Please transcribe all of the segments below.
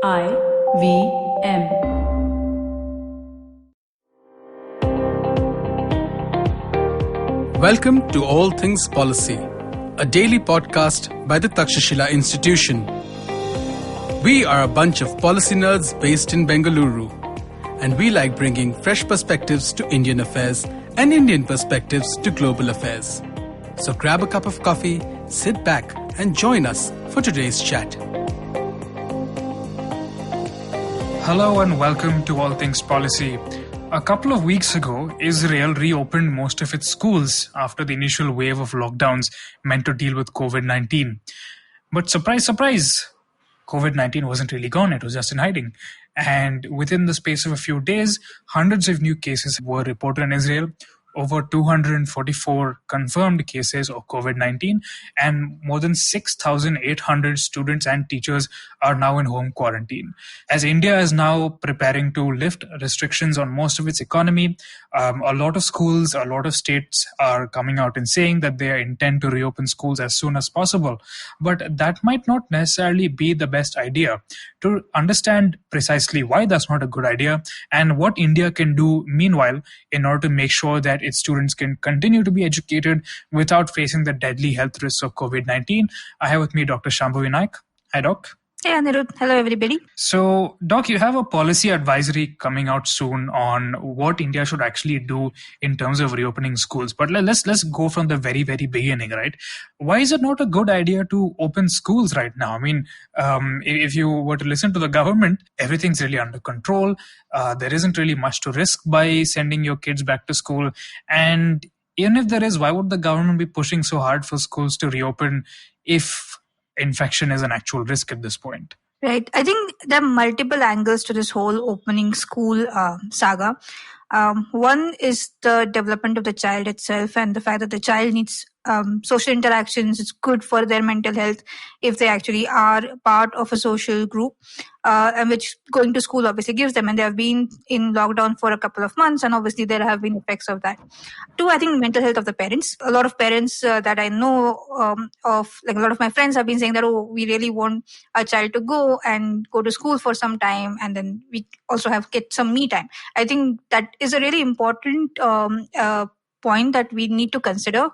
IVM. Welcome to All Things Policy, a daily podcast by the Takshashila Institution. We are a bunch of policy nerds based in Bengaluru, and we like bringing fresh perspectives to Indian affairs and Indian perspectives to global affairs. So grab a cup of coffee, sit back, and join us for today's chat. Hello and welcome to All Things Policy. A couple of weeks ago, Israel reopened most of its schools after the initial wave of lockdowns meant to deal with COVID-19. But surprise, surprise, COVID-19 wasn't really gone, it was just in hiding. And within the space of a few days, hundreds of new cases were reported in Israel, over 244 confirmed cases of COVID-19, and more than 6,800 students and teachers are now in home quarantine. As India is now preparing to lift restrictions on most of its economy, a lot of schools, a lot of states are coming out and saying that they intend to reopen schools as soon as possible. But that might not necessarily be the best idea. To understand precisely why that's not a good idea and what India can do meanwhile in order to make sure that its students can continue to be educated without facing the deadly health risks of COVID-19, I have with me Dr. Shambhavi Naik. Hi, Doc. Hey, Anirudh. Hello, everybody. So, Doc, you have a policy advisory coming out soon on what India should actually do in terms of reopening schools. But let's go from the very, very beginning, right? Why is it not a good idea to open schools right now? I mean, if you were to listen to the government, everything's really under control. There isn't really much to risk by sending your kids back to school. And even if there is, why would the government be pushing so hard for schools to reopen if infection is an actual risk at this point? Right. I think there are multiple angles to this whole opening school saga. One is the development of the child itself and the fact that the child needs social interactions. It's good for their mental health if they actually are part of a social group, and which going to school obviously gives them. And they have been in lockdown for a couple of months, and obviously there have been effects of that. Two, I think mental health of the parents. A lot of parents that I know of, like a lot of my friends have been saying that, oh, we really want our child to go and go to school for some time, and then we also get some me time. I think that is a really important point that we need to consider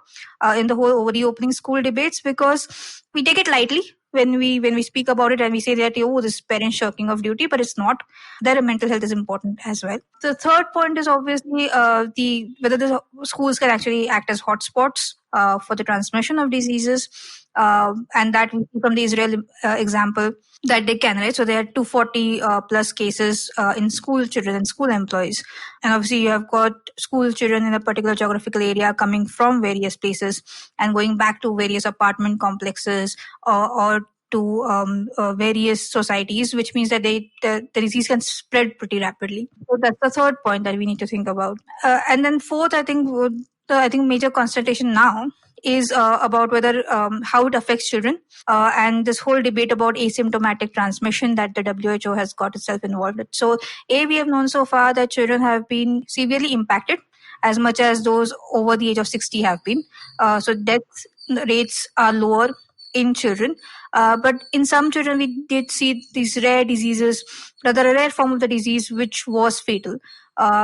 in the whole reopening school debates, because we take it lightly when we speak about it and we say that, oh, this parent shirking of duty, but it's not. Their mental health is important as well. The third point is obviously whether the schools can actually act as hotspots for the transmission of diseases, and that we see from the Israel example that they can, right? So there are 240 plus cases in school children and school employees. And obviously you have got school children in a particular geographical area coming from various places and going back to various apartment complexes or to various societies, which means that the disease can spread pretty rapidly. So that's the third point that we need to think about. And then fourth, I think major consultation now is about whether how it affects children, and this whole debate about asymptomatic transmission that the WHO has got itself involved with. So, we have known so far that children have been severely impacted as much as those over the age of 60 have been. So death rates are lower in children. But in some children, we did see these rare diseases, rather a rare form of the disease, which was fatal.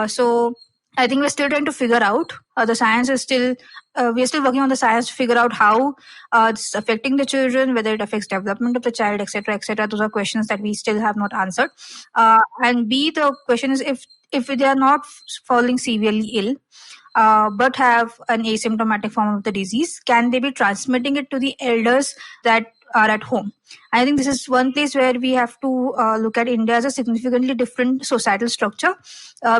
So I think we're still trying to figure out. The science is still, we're still working on the science to figure out how it's affecting the children, whether it affects development of the child, etc., etc. Those are questions that we still have not answered. And B, the question is if they are not falling severely ill, but have an asymptomatic form of the disease, can they be transmitting it to the elders that are at home? I think this is one place where we have to look at India as a significantly different societal structure,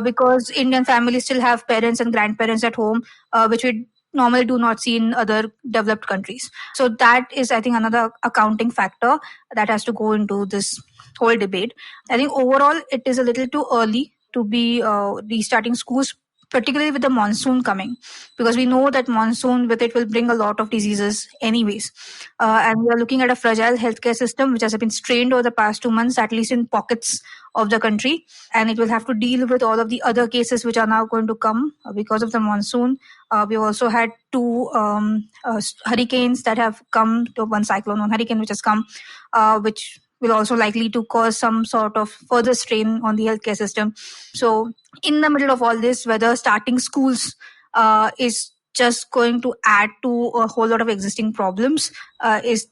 because Indian families still have parents and grandparents at home, which we normally do not see in other developed countries. So that is, I think, another accounting factor that has to go into this whole debate. I think overall it is a little too early to be restarting schools, particularly with the monsoon coming, because we know that monsoon with it will bring a lot of diseases anyways. And we are looking at a fragile healthcare system which has been strained over the past 2 months, at least in pockets of the country. And it will have to deal with all of the other cases which are now going to come because of the monsoon. We've also had 2 hurricanes that have come, to one cyclone, one hurricane which has come, which will also likely to cause some sort of further strain on the healthcare system. So in the middle of all this, whether starting schools is just going to add to a whole lot of existing problems is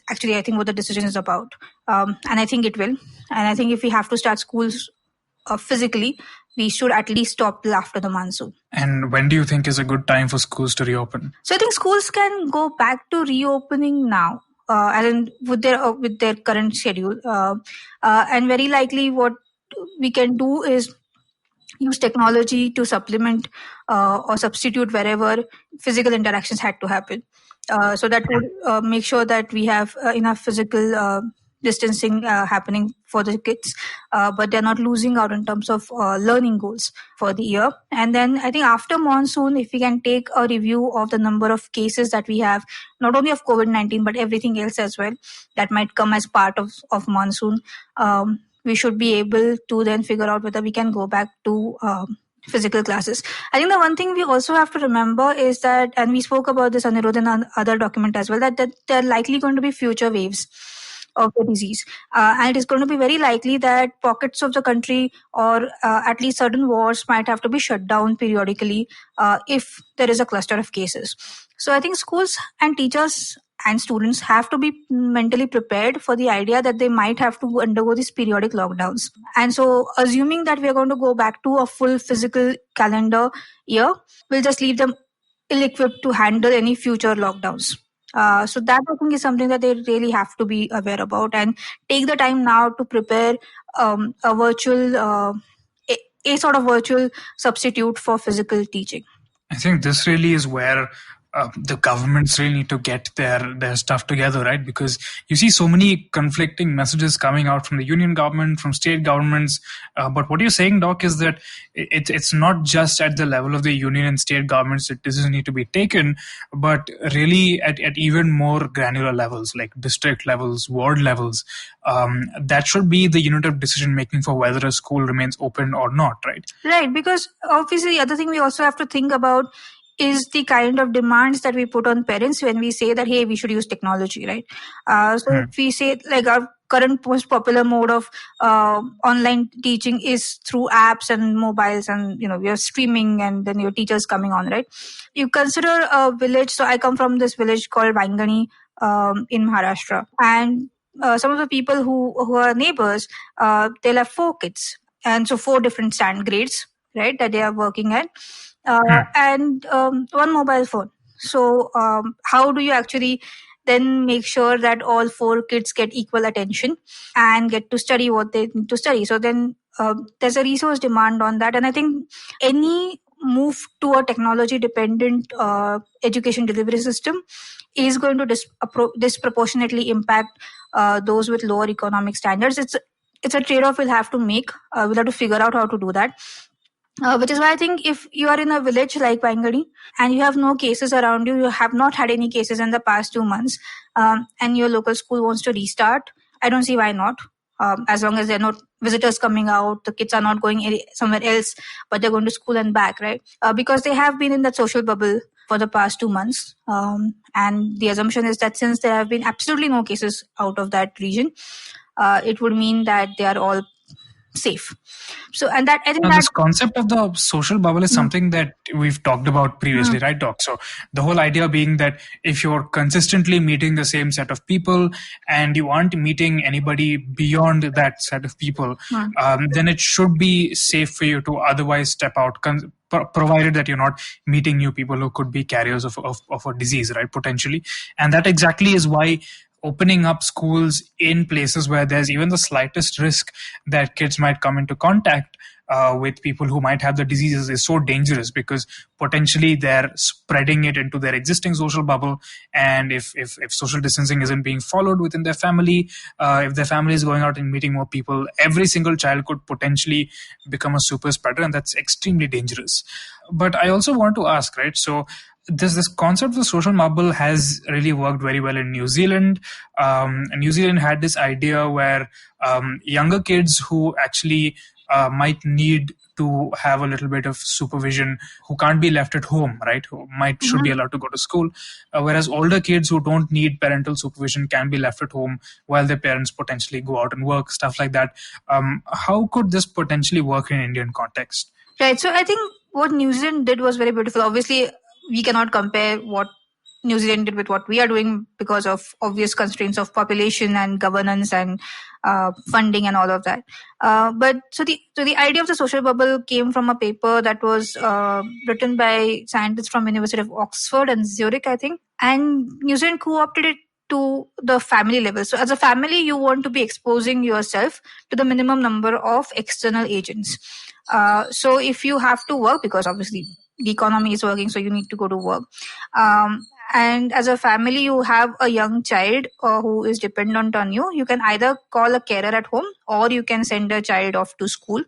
actually, I think, what the decision is about. And I think it will. And I think if we have to start schools physically, we should at least stop till after the monsoon. And when do you think is a good time for schools to reopen? So I think schools can go back to reopening now, and with their current schedule, and very likely what we can do is use technology to supplement or substitute wherever physical interactions had to happen. So that would make sure that we have enough physical distancing happening for the kids, but they're not losing out in terms of learning goals for the year. And then I think after monsoon, if we can take a review of the number of cases that we have, not only of COVID-19, but everything else as well, that might come as part of monsoon, we should be able to then figure out whether we can go back to physical classes. I think the one thing we also have to remember is that, and we spoke about this, Anirudh, in other document as well, that there are likely going to be future waves of the disease. And it is going to be very likely that pockets of the country or at least certain wards might have to be shut down periodically if there is a cluster of cases. So I think schools and teachers and students have to be mentally prepared for the idea that they might have to undergo these periodic lockdowns. And so assuming that we are going to go back to a full physical calendar year, we'll just leave them ill-equipped to handle any future lockdowns. So that I think is something that they really have to be aware about and take the time now to prepare a virtual, a sort of virtual substitute for physical teaching. I think this really is where the governments really need to get their stuff together, right? Because you see so many conflicting messages coming out from the union government, from state governments. But what you're saying, Doc, is that it's not just at the level of the union and state governments that decisions need to be taken, but really at even more granular levels, like district levels, ward levels. That should be the unit of decision making for whether a school remains open or not, right? Right, because obviously the other thing we also have to think about is the kind of demands that we put on parents when we say that, hey, we should use technology, right? If we say like our current most popular mode of online teaching is through apps and mobiles and, you're streaming and then your teacher's coming on, right? You consider a village. So I come from this village called Vangani in Maharashtra. And some of the people who are neighbors, they'll have 4 kids. And so 4 different stand grades, right, that they are working at. And 1 mobile phone. So how do you actually then make sure that all 4 kids get equal attention and get to study what they need to study? So then there's a resource demand on that. And I think any move to a technology dependent education delivery system is going to disproportionately impact those with lower economic standards. It's a trade-off we'll have to make. We'll have to figure out how to do that. Which is why I think if you are in a village like Bangadi and you have no cases around you, you have not had any cases in the past 2 months, and your local school wants to restart, I don't see why not. As long as there are no visitors coming out, the kids are not going somewhere else, but they're going to school and back, right? Because they have been in that social bubble for the past 2 months. And the assumption is that since there have been absolutely no cases out of that region, it would mean that they are all safe. So, and that I think this concept of the social bubble is something that we've talked about previously, right, Doc? So the whole idea being that if you're consistently meeting the same set of people and you aren't meeting anybody beyond that set of people, then it should be safe for you to otherwise step out, provided that you're not meeting new people who could be carriers of a disease, right, potentially. And that exactly is why opening up schools in places where there's even the slightest risk that kids might come into contact with people who might have the diseases is so dangerous, because potentially they're spreading it into their existing social bubble. And if social distancing isn't being followed within their family, if their family is going out and meeting more people, every single child could potentially become a super spreader, and that's extremely dangerous. But I also want to ask, right, so this concept of the social bubble has really worked very well in New Zealand. New Zealand had this idea where younger kids who actually might need to have a little bit of supervision, who can't be left at home, right? Who should be allowed to go to school. Whereas older kids who don't need parental supervision can be left at home while their parents potentially go out and work, stuff like that. How could this potentially work in Indian context? Right. So I think what New Zealand did was very beautiful. Obviously, we cannot compare what New Zealand did with what we are doing because of obvious constraints of population and governance and funding and all of that. But the idea of the social bubble came from a paper that was written by scientists from University of Oxford and Zurich, I think. And New Zealand co-opted it to the family level. So as a family, you want to be exposing yourself to the minimum number of external agents. So if you have to work, because obviously the economy is working, so you need to go to work. And as a family, you have a young child who is dependent on you. You can either call a carer at home or you can send a child off to school.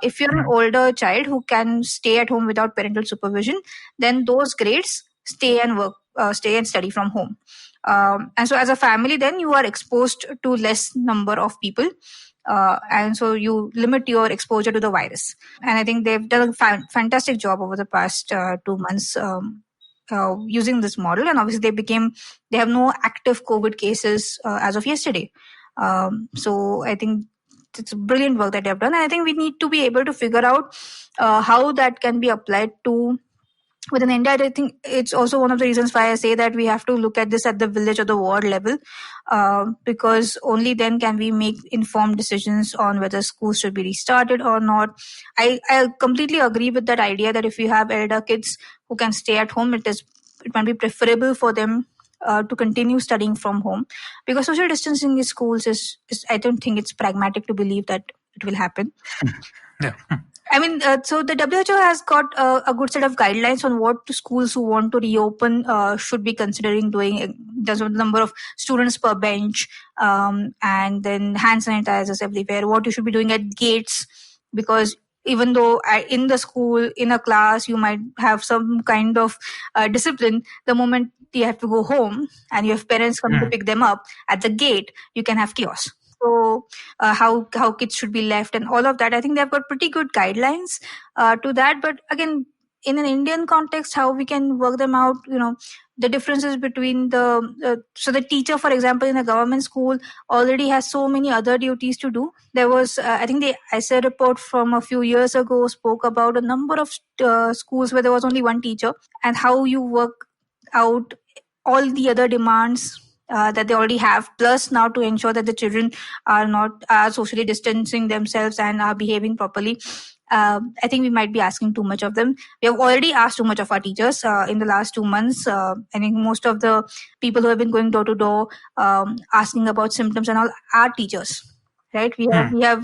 If you're an older child who can stay at home without parental supervision, then those grades stay and study from home. And so as a family, then you are exposed to less number of people. And so you limit your exposure to the virus. And I think they've done a fantastic job over the past 2 months using this model. And obviously they have no active COVID cases as of yesterday. So I think it's brilliant work that they have done. And I think we need to be able to figure out how that can be applied to within India. I think it's also one of the reasons why I say that we have to look at this at the village or the ward level, because only then can we make informed decisions on whether schools should be restarted or not. I completely agree with that idea that if you have elder kids who can stay at home, it might be preferable for them to continue studying from home, because social distancing in schools is I don't think it's pragmatic to believe that it will happen. Yeah. I mean, so the WHO has got a good set of guidelines on what schools who want to reopen should be considering doing in terms of the number of students per bench, and then hand sanitizers everywhere, what you should be doing at gates, because even though in the school, in a class, you might have some kind of discipline, the moment you have to go home and you have parents coming to pick them up at the gate, you can have chaos. So how kids should be left and all of that. I think they've got pretty good guidelines to that. But again, in an Indian context, how we can work them out, the differences between so the teacher, for example, in a government school already has so many other duties to do. There was, I think the ISA report from a few years ago spoke about a number of schools where there was only one teacher, and how you work out all the other demands that they already have, plus now to ensure that the children are socially distancing themselves and are behaving properly. I think we might be asking too much of them. We have already asked too much of our teachers in the last 2 months. I think most of the people who have been going door to door asking about symptoms and all are teachers, right? We have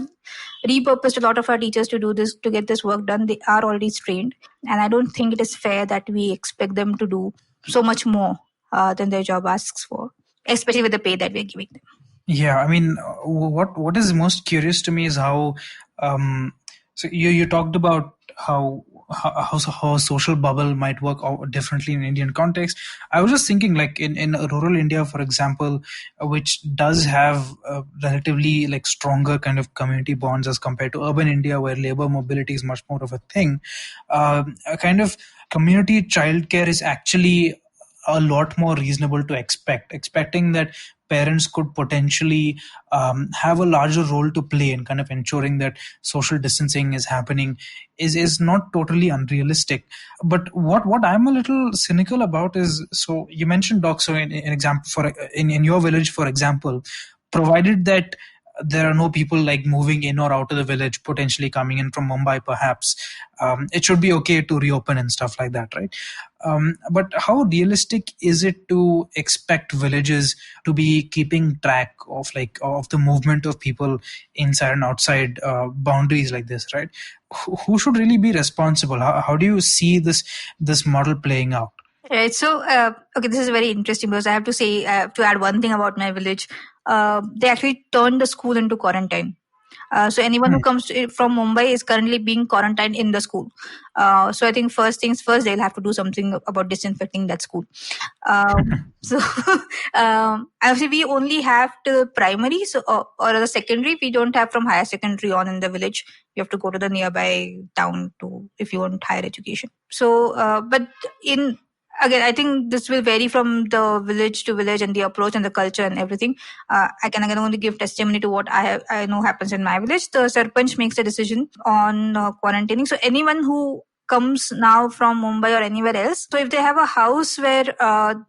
repurposed a lot of our teachers to do this, to get this work done. They are already trained, and I don't think it is fair that we expect them to do so much more than their job asks for, especially with the pay that we're giving them. Yeah, I mean, what is most curious to me is how, so you talked about how a social bubble might work out differently in Indian context. I was just thinking, like in rural India, for example, which does have relatively like stronger kind of community bonds as compared to urban India, where labor mobility is much more of a thing. A kind of community childcare is actually a lot more reasonable to expecting that parents could potentially have a larger role to play in kind of ensuring that social distancing is happening is not totally unrealistic. But what I'm a little cynical about is, so you mentioned, Doc, so in example, in your village, for example, provided that there are no people like moving in or out of the village, potentially coming in from Mumbai, perhaps, it should be okay to reopen and stuff like that, right? But how realistic is it to expect villages to be keeping track of the movement of people inside and outside boundaries like this, right? Who should really be responsible? How do you see this model playing out? Right. So, okay, this is very interesting, because I have to say, to add one thing about my village. They actually turned the school into quarantine. So anyone who comes from Mumbai is currently being quarantined in the school. So I think first things first, they'll have to do something about disinfecting that school. So actually, we only have to primary, so or the secondary. We don't have from higher secondary on in the village. You have to go to the nearby town to if you want higher education. So, but in again, I think this will vary from the village to village and the approach and the culture and everything. I can only give testimony to what I know happens in my village. The sarpanch makes a decision on quarantining. So anyone who comes now from Mumbai or anywhere else, so if they have a house where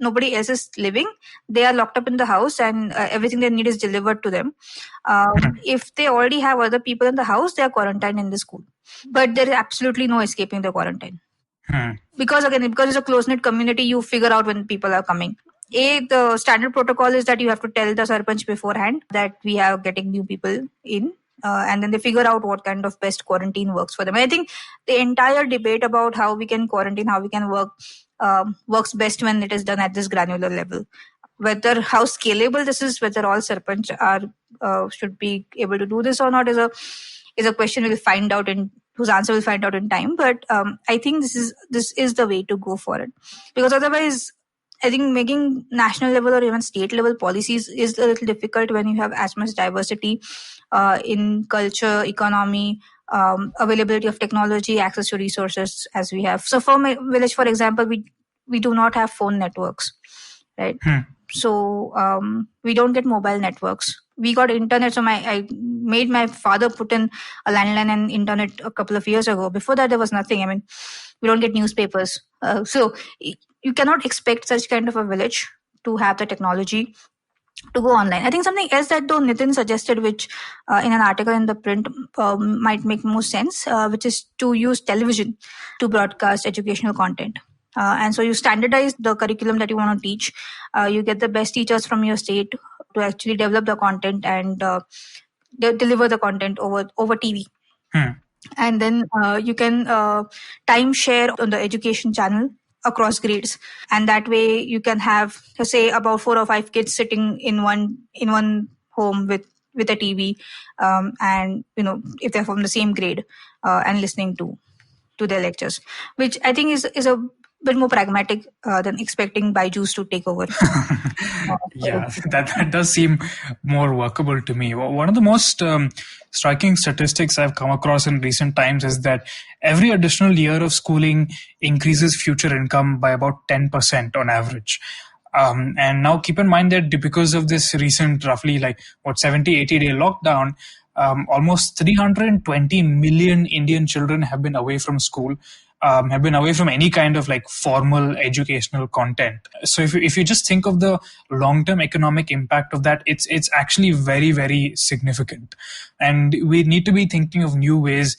nobody else is living, they are locked up in the house and everything they need is delivered to them. If they already have other people in the house, they are quarantined in the school. But there is absolutely no escaping the quarantine. Because it's a close-knit community, you figure out when people are coming. The standard protocol is that you have to tell the sarpanch beforehand that we are getting new people in. And then they figure out what kind of best quarantine works for them. And I think the entire debate about how we can quarantine, how we can work, works best when it is done at this granular level. Whether how scalable this is, whether all sarpanch are should be able to do this or not is a question we'll find out whose answer we'll find out in time. But I think this is the way to go for it, because otherwise, I think making national level or even state level policies is a little difficult when you have as much diversity in culture, economy, availability of technology, access to resources as we have. So for my village, for example, we do not have phone networks, right? So we don't get mobile networks. We got internet. So I made my father put in a landline and internet a couple of years ago. Before that, there was nothing. I mean, we don't get newspapers. So you cannot expect such kind of a village to have the technology to go online. I think something else that though Nitin suggested, which in an article in the print might make more sense, which is to use television to broadcast educational content. And so you standardize the curriculum that you want to teach. You get the best teachers from your state to actually develop the content and deliver the content over TV. And then you can time share on the education channel across grades, and that way you can have, say, about 4 or 5 kids sitting in one home with a TV, and if they're from the same grade and listening to their lectures, which I think is a bit more pragmatic than expecting Byju's to take over. Yeah, that does seem more workable to me. One of the most striking statistics I've come across in recent times is that every additional year of schooling increases future income by about 10% on average. And now keep in mind that because of this recent roughly 70-80 day lockdown, almost 320 million Indian children have been away from school, have been away from any kind of formal educational content. So if you just think of the long-term economic impact of that, it's actually very, very significant. And we need to be thinking of new ways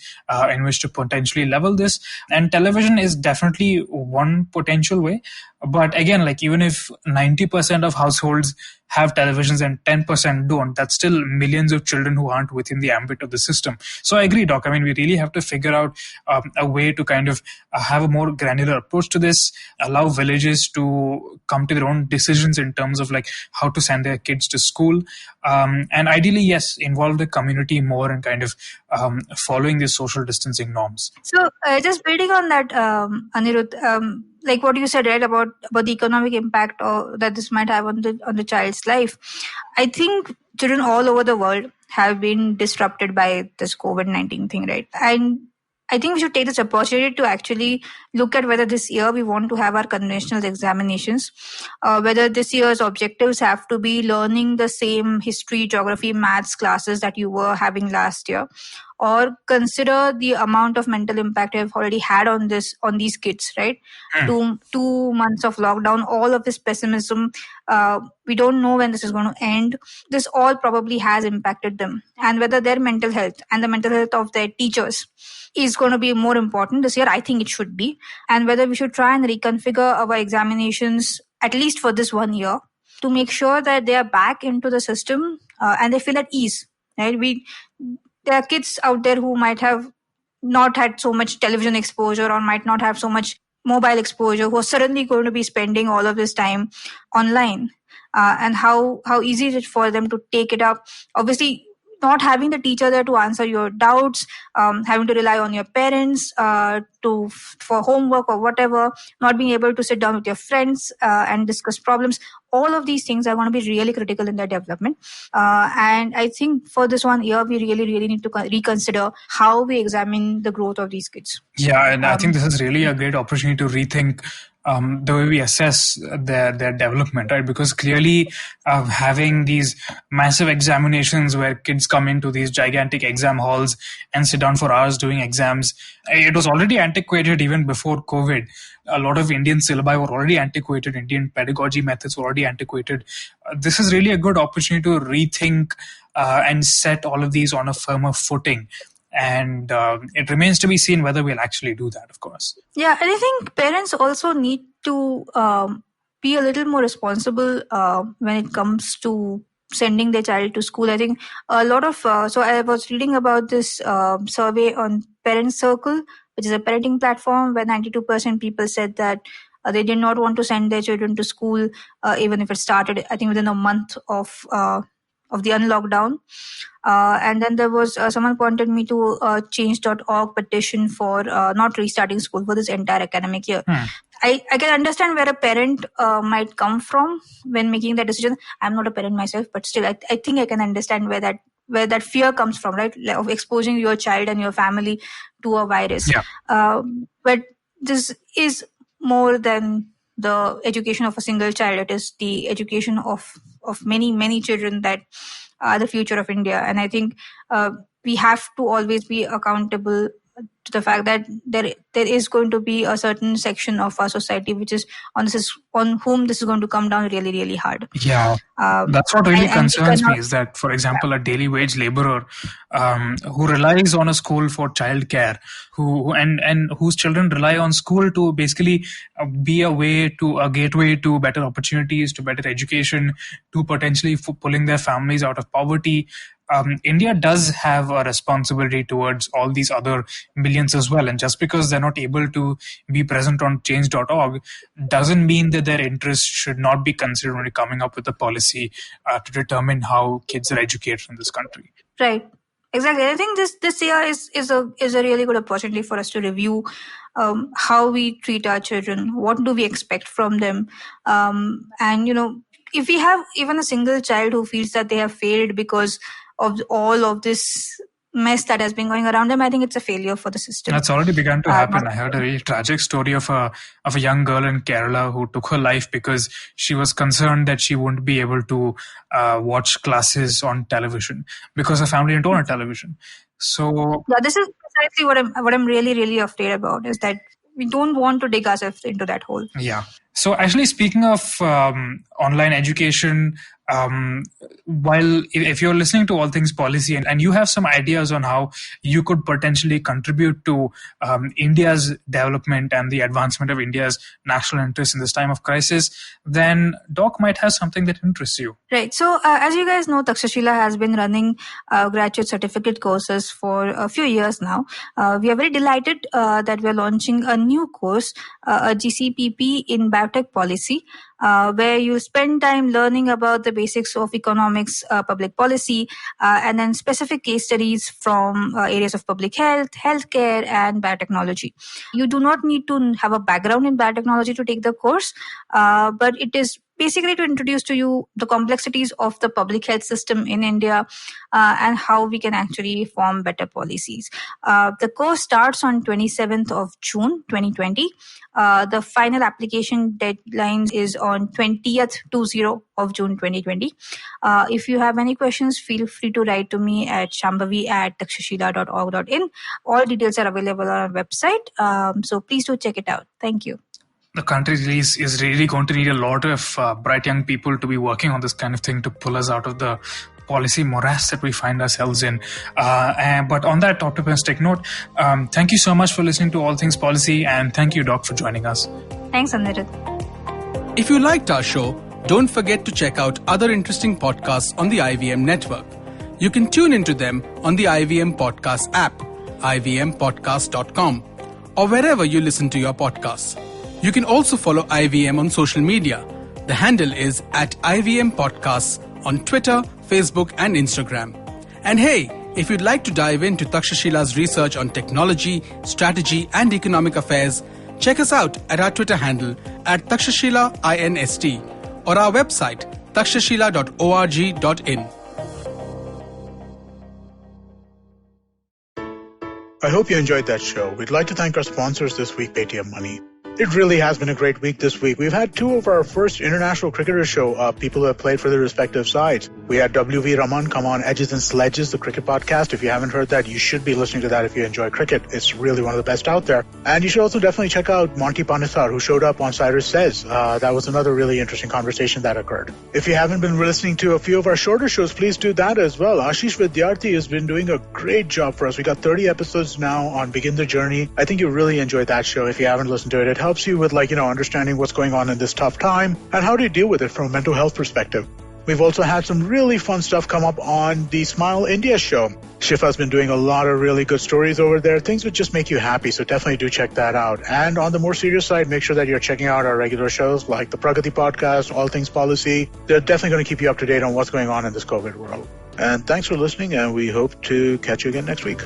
in which to potentially level this. And television is definitely one potential way. But again, even if 90% of households have televisions and 10% don't, that's still millions of children who aren't within the ambit of the system. So I agree, Doc. I mean, we really have to figure out a way to kind of have a more granular approach to this, allow villages to come to their own decisions in terms of how to send their kids to school. And ideally, yes, involve the community more and kind of following these social distancing norms. So just building on that, Anirudh, like what you said, right, about the economic impact that this might have on the child's life. I think children all over the world have been disrupted by this COVID-19 thing, right? And I think we should take this opportunity to actually look at whether this year we want to have our conventional examinations, whether this year's objectives have to be learning the same history, geography, maths classes that you were having last year, or consider the amount of mental impact you've already had on these kids, right? 2 months of lockdown, all of this pessimism, we don't know when this is going to end. This all probably has impacted them, and whether their mental health and the mental health of their teachers is going to be more important this year. I think it should be. And whether we should try and reconfigure our examinations, at least for this 1 year, to make sure that they are back into the system and they feel at ease, right? There are kids out there who might have not had so much television exposure or might not have so much mobile exposure, who are suddenly going to be spending all of this time online. And how easy is it for them to take it up? Obviously, not having the teacher there to answer your doubts, having to rely on your parents for homework or whatever, not being able to sit down with your friends and discuss problems. All of these things are going to be really critical in their development. And I think for this 1 year, we really, really need to reconsider how we examine the growth of these kids. Yeah, and I think this is really a great opportunity to rethink the way we assess their development, right? Because clearly having these massive examinations where kids come into these gigantic exam halls and sit down for hours doing exams, it was already antiquated even before COVID. A lot of Indian syllabi were already antiquated. Indian pedagogy methods were already antiquated. This is really a good opportunity to rethink and set all of these on a firmer footing. And it remains to be seen whether we'll actually do that, of course. Yeah, and I think parents also need to be a little more responsible when it comes to sending their child to school. I think a lot of, so I was reading about this survey on Parent Circle, which is a parenting platform, where 92% people said that they did not want to send their children to school, even if it started, I think, within a month of the unlockdown. And then there was someone pointed me to a change.org petition for not restarting school for this entire academic year. I can understand where a parent might come from when making that decision. I'm not a parent myself, but still, I think I can understand where that fear comes from, right? Of exposing your child and your family to a virus. Yeah. But this is more than the education of a single child. It is the education of many, many children that are the future of India. And I think we have to always be accountable to the fact that there is going to be a certain section of our society which is on whom this is going to come down really, really hard. Yeah, that's what really concerns me, is that, for example, a daily wage laborer who relies on a school for childcare, and whose children rely on school to basically be a gateway to better opportunities, to better education, to potentially pulling their families out of poverty. India does have a responsibility towards all these other millions as well. And just because they're not able to be present on change.org doesn't mean that their interests should not be considered when coming up with a policy to determine how kids are educated in this country. Right. Exactly. I think this year is a really good opportunity for us to review how we treat our children, what do we expect from them, and if we have even a single child who feels that they have failed because of all of this mess that has been going around them, I think it's a failure for the system. That's already begun to happen. I heard a really tragic story of a young girl in Kerala who took her life because she was concerned that she wouldn't be able to watch classes on television because her family didn't own a television. So yeah, this is precisely what I'm really, really afraid about, is that we don't want to dig ourselves into that hole. Yeah. So actually, speaking of online education, while if you're listening to All Things Policy and you have some ideas on how you could potentially contribute to India's development and the advancement of India's national interests in this time of crisis, then Doc might have something that interests you. Right. So as you guys know, Takshashila has been running graduate certificate courses for a few years now. We are very delighted that we're launching a new course, a GCPP in biotech policy, where you spend time learning about the basics of economics, public policy, and then specific case studies from areas of public health, healthcare, and biotechnology. You do not need to have a background in biotechnology to take the course, but it is basically to introduce to you the complexities of the public health system in India and how we can actually form better policies. The course starts on 27th of June 2020. The final application deadline is on 20th of June 2020. If you have any questions, feel free to write to me at shambhavi@takshashila.org.in. All details are available on our website. So please do check it out. Thank you. The country is really going to need a lot of bright young people to be working on this kind of thing to pull us out of the policy morass that we find ourselves in. But on that optimistic note, thank you so much for listening to All Things Policy, and thank you, Doc, for joining us. Thanks, Anirudh. If you liked our show, don't forget to check out other interesting podcasts on the IVM network. You can tune into them on the IVM Podcast app, ivmpodcast.com, or wherever you listen to your podcasts. You can also follow IVM on social media. The handle is @IVM Podcasts on Twitter, Facebook, and Instagram. And hey, if you'd like to dive into Takshashila's research on technology, strategy, and economic affairs, check us out at our Twitter handle at TakshashilaINST or our website takshashila.org.in. I hope you enjoyed that show. We'd like to thank our sponsors this week, Paytm Money. It really has been a great week this week. We've had two of our first international cricketers show up, people who have played for their respective sides. We had W.V. Raman come on Edges and Sledges, the cricket podcast. If you haven't heard that, you should be listening to that if you enjoy cricket. It's really one of the best out there. And you should also definitely check out Monty Panesar, who showed up on Cyrus Says. That was another really interesting conversation that occurred. If you haven't been listening to a few of our shorter shows, please do that as well. Ashish Vidyarthi has been doing a great job for us. We got 30 episodes now on Begin the Journey. I think you really enjoyed that show. If you haven't listened to it, it helps you with understanding what's going on in this tough time and how to deal with it from a mental health perspective. We've also had some really fun stuff come up on the Smile India show. Shifa's been doing a lot of really good stories over there. Things would just make you happy, so definitely do check that out. And on the more serious side, make sure that you're checking out our regular shows like the Pragati podcast, All Things Policy. They're definitely going to keep you up to date on what's going on in this COVID world. And thanks for listening, and we hope to catch you again next week.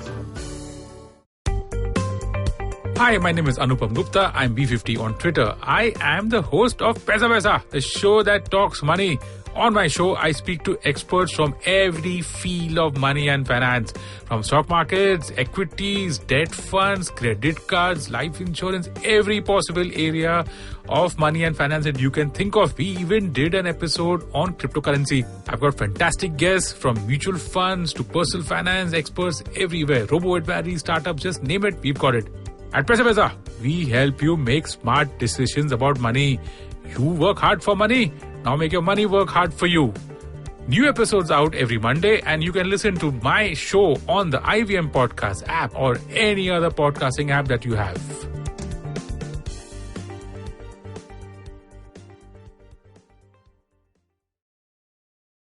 Hi, my name is Anupam Gupta. I'm B50 on Twitter. I am the host of Paisa Vaisa, the show that talks money. On my show, I speak to experts from every field of money and finance, from stock markets, equities, debt funds, credit cards, life insurance, every possible area of money and finance that you can think of. We even did an episode on cryptocurrency. I've got fantastic guests from mutual funds to personal finance experts everywhere. Robo-advisory, startups, just name it, we've got it. At Paisa Vaisa, we help you make smart decisions about money. You work hard for money. Now make your money work hard for you. New episodes out every Monday, and you can listen to my show on the IVM Podcast app or any other podcasting app that you have.